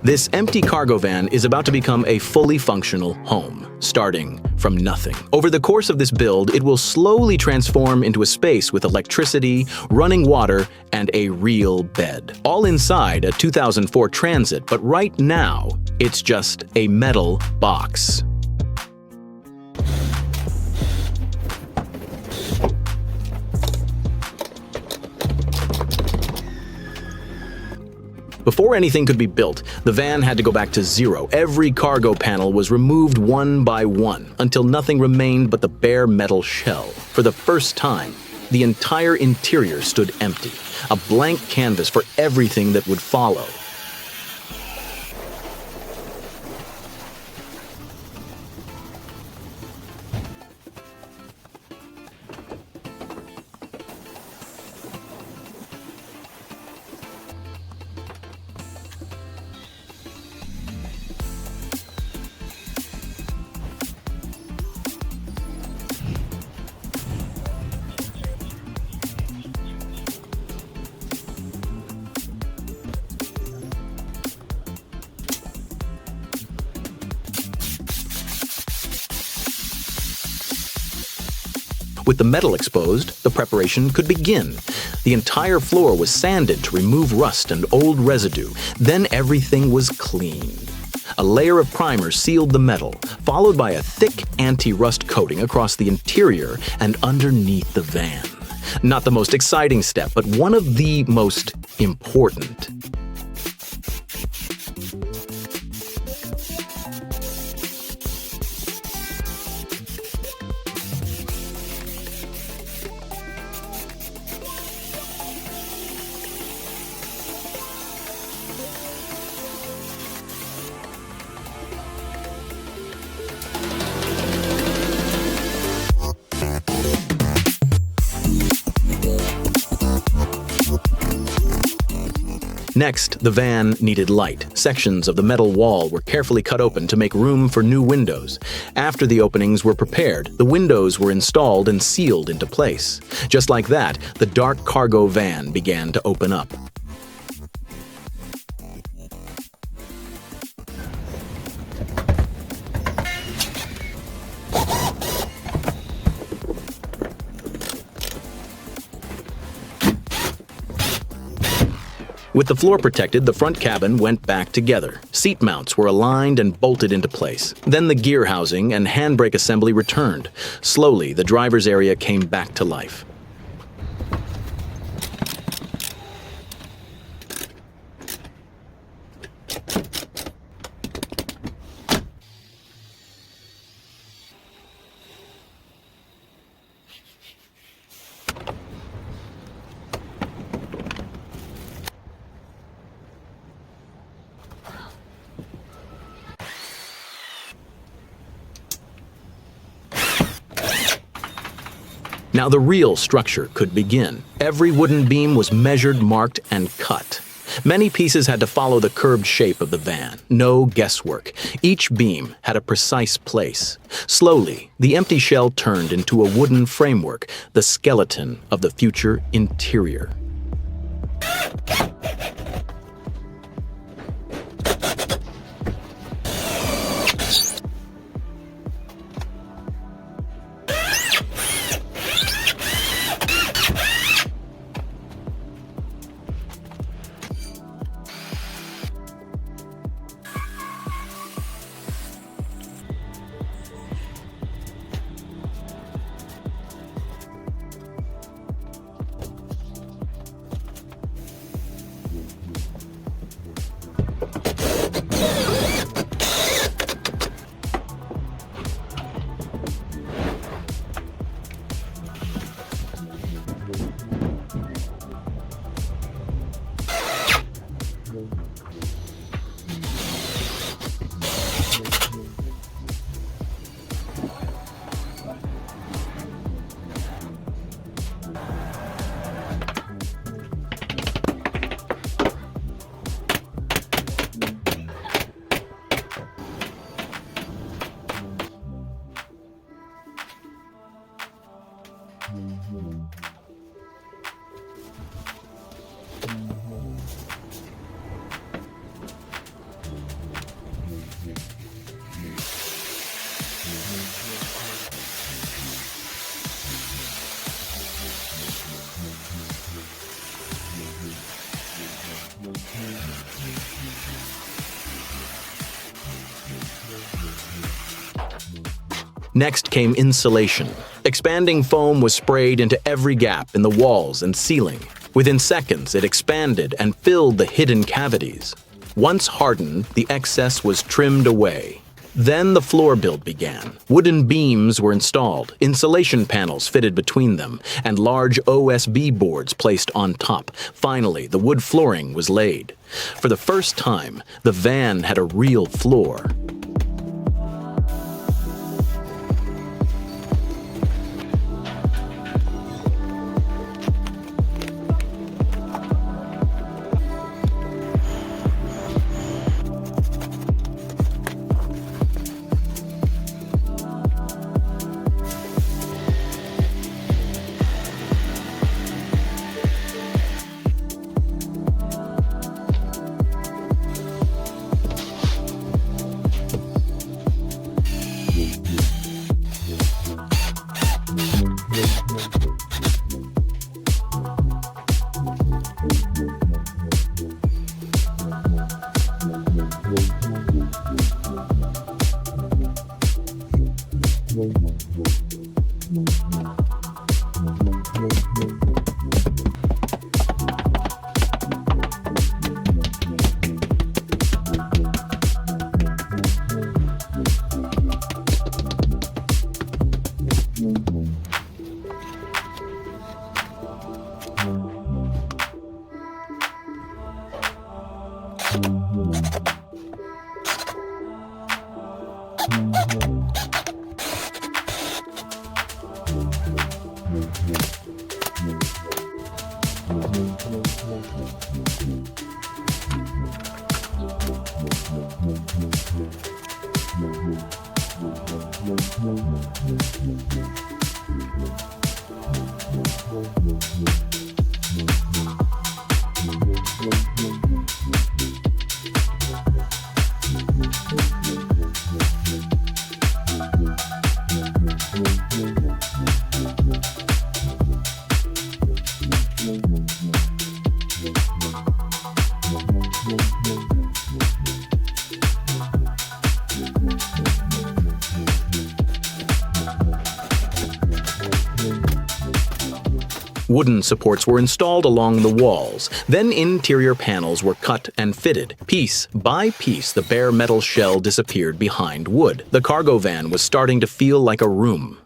This empty cargo van is about to become a fully functional home, starting from nothing. Over the course of this build, it will slowly transform into a space with electricity, running water, and a real bed. All inside a 2004 Transit, but right now, it's just a metal box. Before anything could be built, the van had to go back to zero. Every cargo panel was removed one by one until nothing remained but the bare metal shell. For the first time, the entire interior stood empty, a blank canvas for everything that would follow. With the metal exposed, the preparation could begin. The entire floor was sanded to remove rust and old residue. Then everything was cleaned. A layer of primer sealed the metal, followed by a thick anti-rust coating across the interior and underneath the van. Not the most exciting step, but one of the most important. Next, the van needed light. Sections of the metal wall were carefully cut open to make room for new windows. After the openings were prepared, the windows were installed and sealed into place. Just like that, the dark cargo van began to open up. With the floor protected, the front cabin went back together. Seat mounts were aligned and bolted into place. Then the gear housing and handbrake assembly returned. Slowly, the driver's area came back to life. Now the real structure could begin. Every wooden beam was measured, marked, and cut. Many pieces had to follow the curved shape of the van. No guesswork. Each beam had a precise place. Slowly, the empty shell turned into a wooden framework, the skeleton of the future interior. Next came insulation. Expanding foam was sprayed into every gap in the walls and ceiling. Within seconds, it expanded and filled the hidden cavities. Once hardened, the excess was trimmed away. Then the floor build began. Wooden beams were installed, insulation panels fitted between them, and large OSB boards placed on top. Finally, the wood flooring was laid. For the first time, the van had a real floor. Wooden supports were installed along the walls. Then interior panels were cut and fitted. Piece by piece, the bare metal shell disappeared behind wood. The cargo van was starting to feel like a room.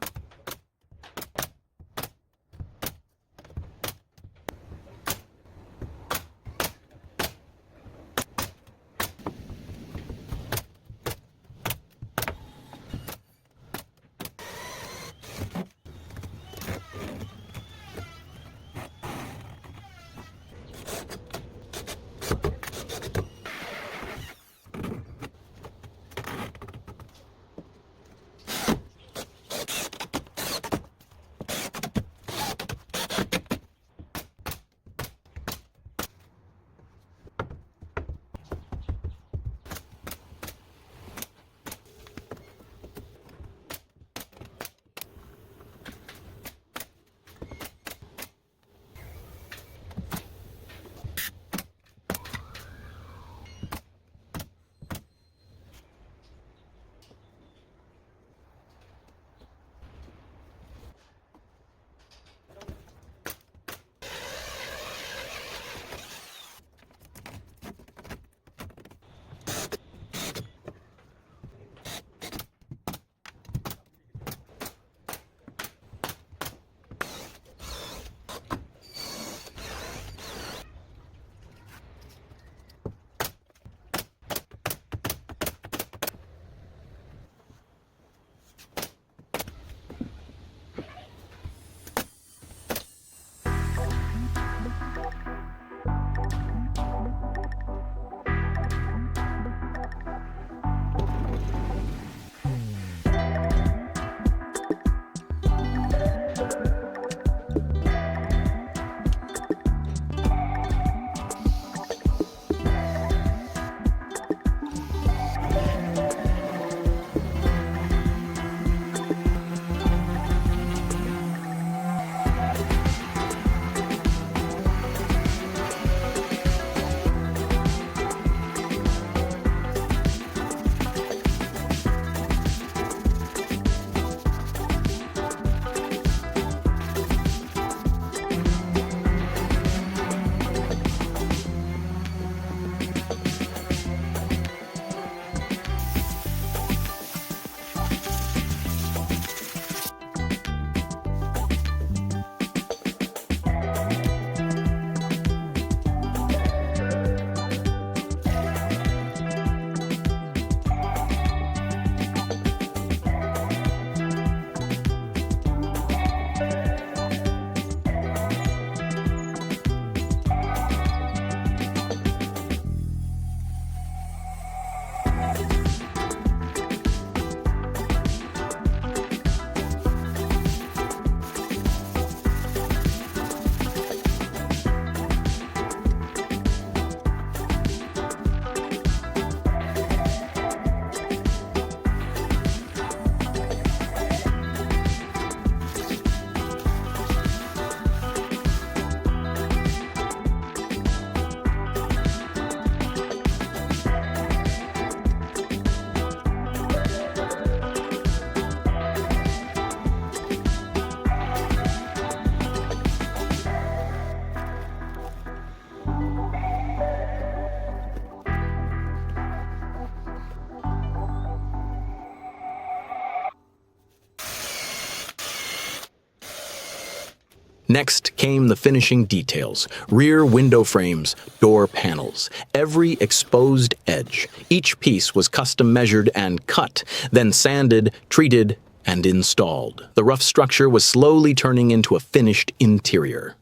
Next came the finishing details: rear window frames, door panels, every exposed edge. Each piece was custom measured and cut, then sanded, treated, and installed. The rough structure was slowly turning into a finished interior.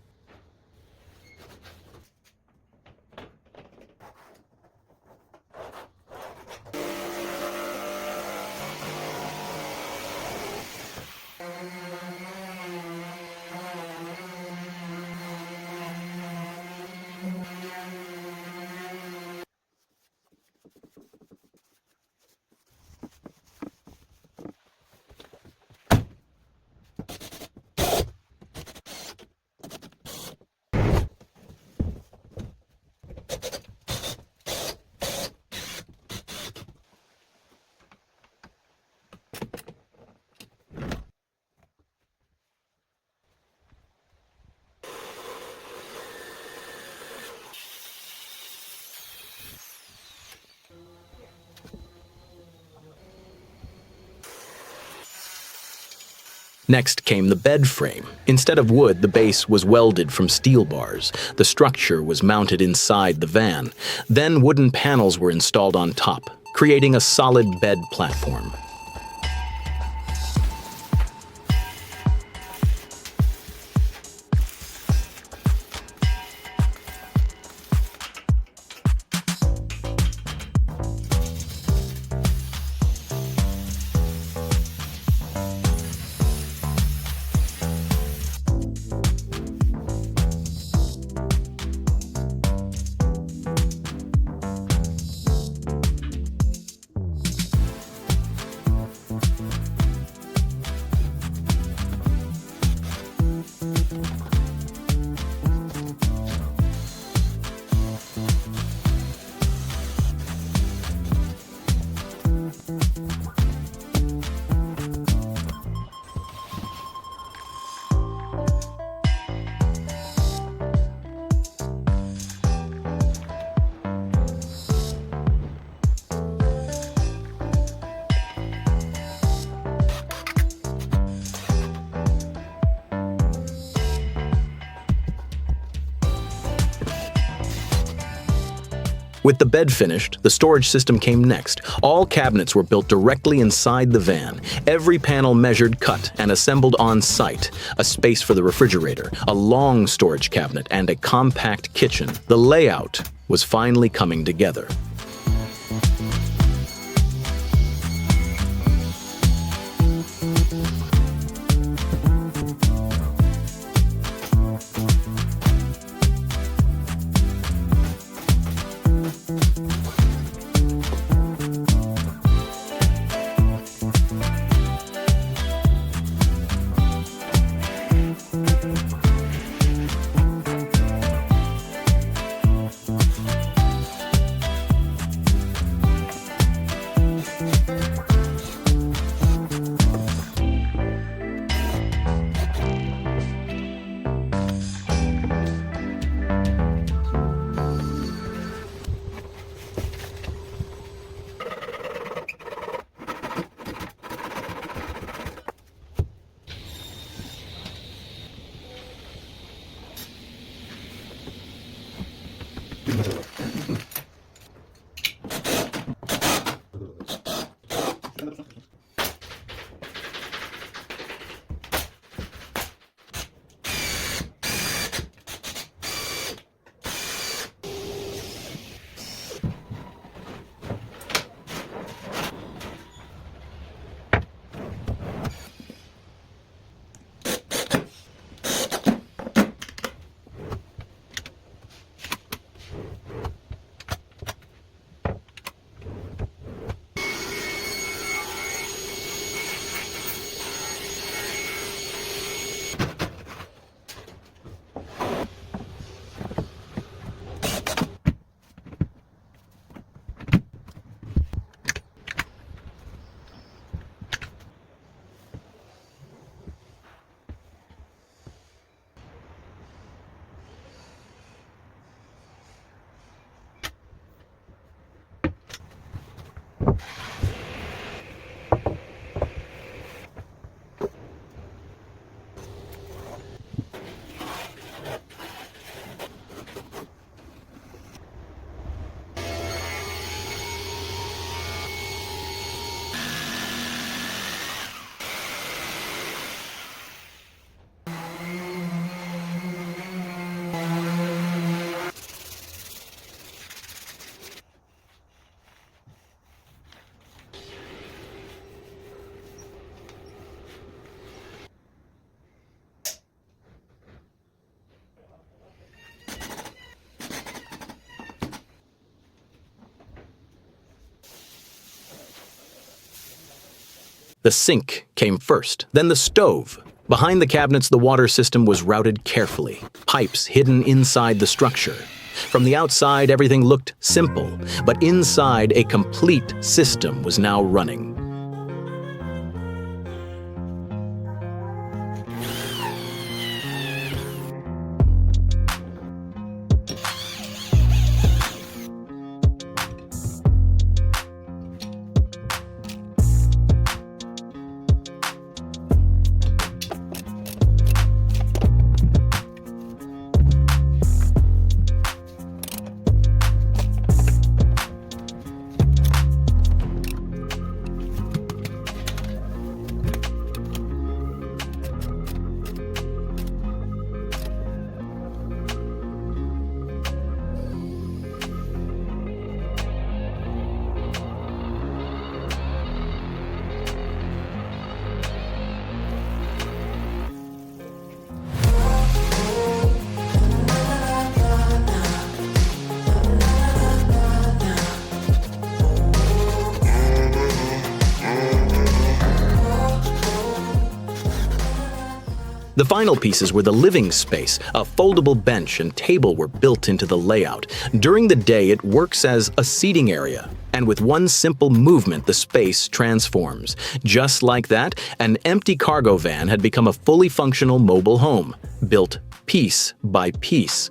Next came the bed frame. Instead of wood, the base was welded from steel bars. The structure was mounted inside the van. Then wooden panels were installed on top, creating a solid bed platform. With the bed finished, the storage system came next. All cabinets were built directly inside the van. Every panel measured, cut, and assembled on site. A space for the refrigerator, a long storage cabinet, and a compact kitchen. The layout was finally coming together. The sink came first, then the stove. Behind the cabinets, the water system was routed carefully, pipes hidden inside the structure. From the outside, everything looked simple, but inside, a complete system was now running. The final pieces were the living space. A foldable bench and table were built into the layout. During the day, it works as a seating area. And with one simple movement, the space transforms. Just like that, an empty cargo van had become a fully functional mobile home, built piece by piece.